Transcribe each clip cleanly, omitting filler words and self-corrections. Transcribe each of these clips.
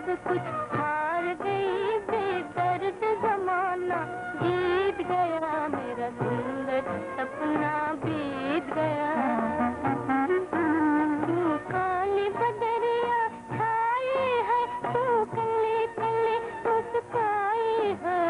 सब कुछ हार गई, बेदर्द जमाना जीत गया, मेरा सुंदर सपना बीत गया। तू काली बदरिया छाई है, तू कले कले मुस्काई है।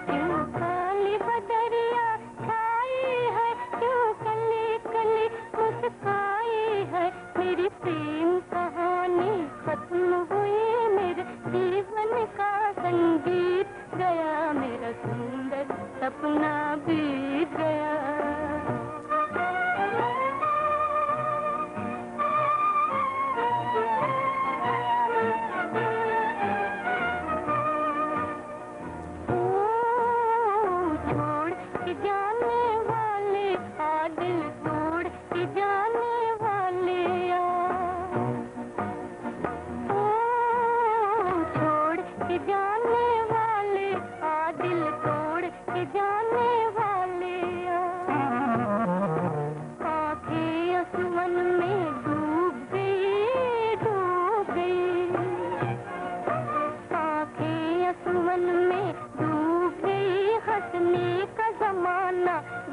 क्यों काली बदरिया छाई है, क्यों कले कले मुस्काई है। मेरी प्रेम कहानी खत्म हुई, मेरे जीवन का संगीत गया, मेरा सुंदर सपना बीत गया।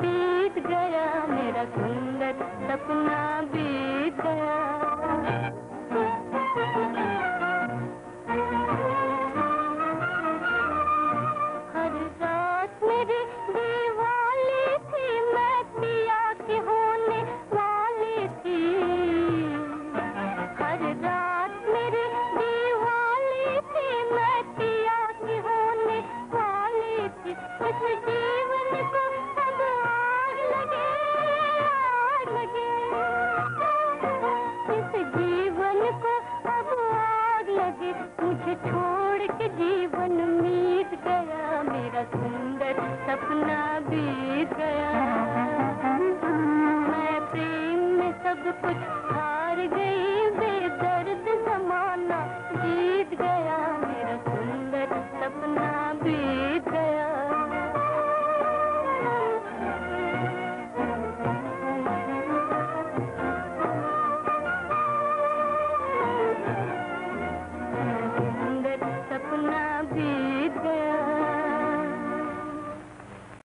बीत गया, मेरा सुंदर सपना बीत गया। हर रात मेरी दीवाली थी, मैं पिया की होने वाली थी। हर रात मेरी दीवाली थी, मैं पिया की होने वाली थी। इस जीवन को अब आग लगे, आग लगे। इस जीवन को अब आग लगे, मुझे छोड़ के जीवन मीत गया, मेरा सुंदर सपना बीत गया। मैं प्रेम में सब कुछ हार गई, बेदर्द जमाना जीत गया, मेरा सुंदर सपना बीत